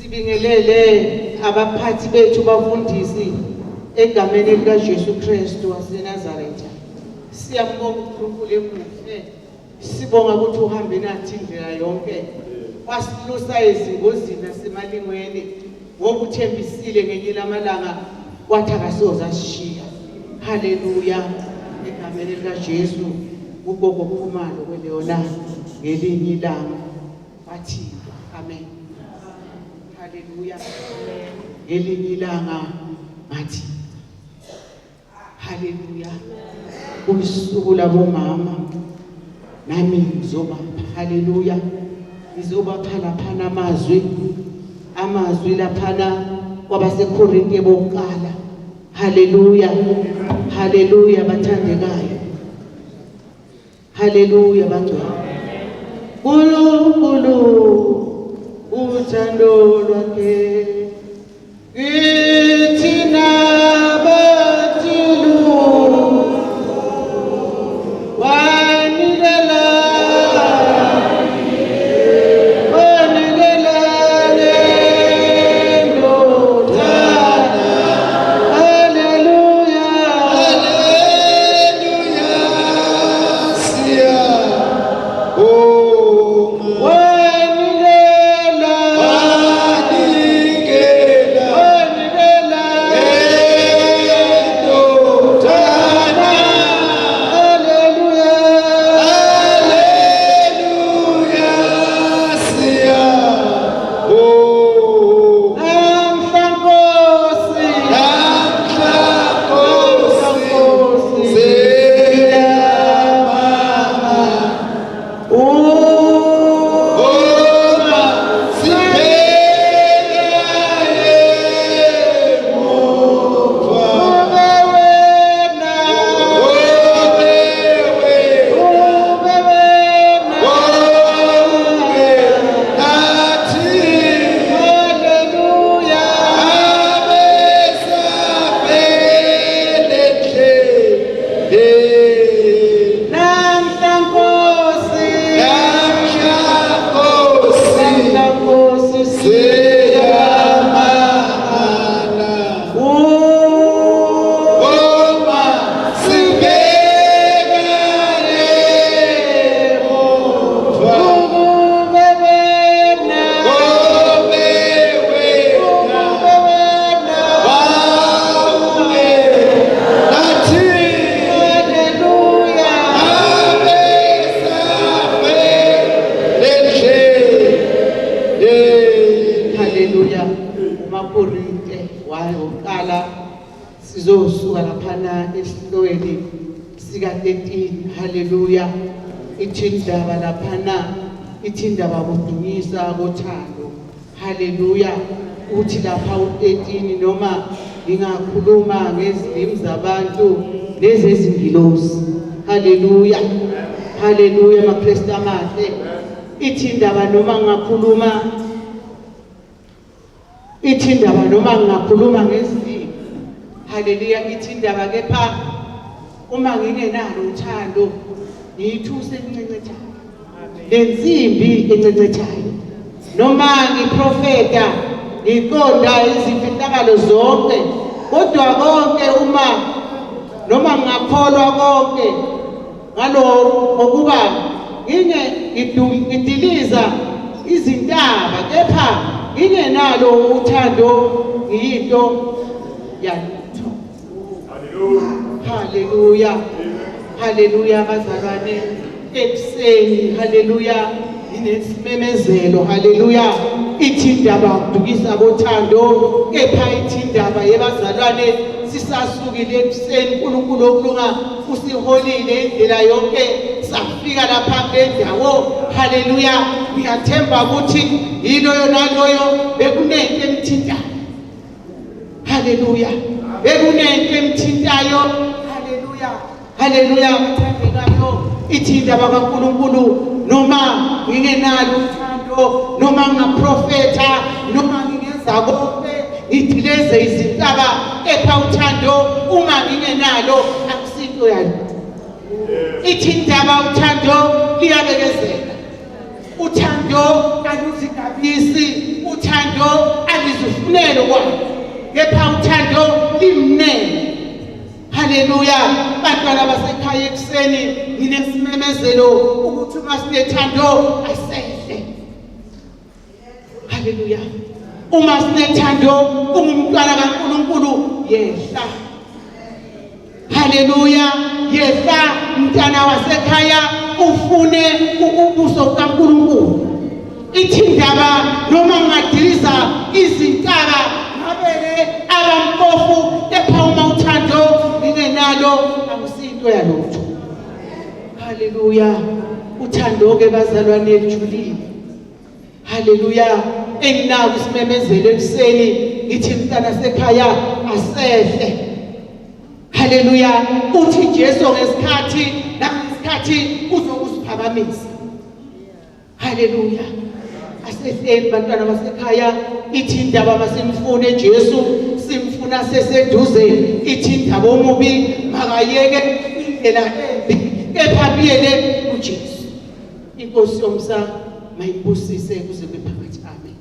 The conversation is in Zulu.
Sibingelele abaphathi bethu bafundisi egameni lika Jesu Kristu waseNazaretha. Siyambonga uNkulunkulu emuhle. Sibonga ukuthi uhambe nathi indlela yonke. Wasilusa ezingozini nasemalingweni. Ngokuthembisile ngenye lamalanga wathi akasoza sishiya. Haleluya. Egameni lika Jesu ugogo kukhumalo kweleona ngelinye ilanga. Wathi amen. Haleluya. Ngelinye ilanga ngathi haleluya. Usuku labomama nami ngizobapha haleluya. Ngizobapha laphana amazwi laphana kwabaseKorinte bonkala. Haleluya. Haleluya bathandekayo. Haleluya bangcwele. UNkulunkulu uthando lwakhe kithina bathilu wanikela haleluya siya sizosuka laphana esihlweni sika 13 haleluya. Ithindaba laphana ithindaba kudumisa kothando haleluya. Uthi lapha u13 noma ngingakhuluma ngezilimi zabantu nezezingilosi haleluya. Haleluya maKristu amahle. Ithindaba noma ngingakhuluma ngezilimi haleluya. Ithindaba kepha uma ngingenalo uthando ngiyithuse encencethayo lensimbi encecethayo noma ngiprofeta ngiqonda izimfihlakalo zonke kodwa konke noma ngakholwa konke ngalokho ngokuba ngidiliza izintaba kepha ngingenalo uthando ngiyinto yalutho. Haleluya. Haleluya bazalwane ekuseni haleluya inesimemezelo haleluya. Ithindaba kudukisa kothando kepha ithindaba yebazalwane sisasukile ekuseni uNkulunkulu okulunga usiholile indlela yonke safika lapha kwendawo haleluya. Ngiyathemba ukuthi yilo yonaloyo bekunento emthintayo haleluya. Bekunento emthintayo haleluya. Haleluya bathandekayo. Ithindaba kaNkulunkulu noma ngingenalo uthando noma ngingaprofeta noma ngingenza konke ngidileze izintaba kepha uthando uma ngingenalo akusinto yalo. Ithindaba uthando liyabekezela. Uthando aluzigabisi. Uthando ngesimnelo kwakhe kepha uthando limnene. Haleluya. Bantwana basekhaya ekuseni nginesimemezelo ukuthi uma sinethando asehle. Haleluya. Uma sinethando ungumntwana kaNkulunkulu yehla. Haleluya. Yehla mntwana wasekhaya ufune ubuso kaNkulunkulu. Ithi indaba noma ungadiliza izintaba ngabele abampofu kepha uma uthando lingenalo akusinto yalutho. Haleluya. Uthando ke bazalwane elijulile. Haleluya. Enginako isimemezelo ekuseni ngithi mntana sekhaya asehle. Haleluya. Uthi Jesu ngesikhathi nangesikhathi uzokusiphakamisa. Haleluya. Asehleli bantwana basekhaya ithi indaba masimfune Jesu simfuna seseduze. Ithi indaba omubi makayeke indlela embi kepha buyele kuJesu. Inkosi yomsa mayibusise kuze kwephakathi. Amen.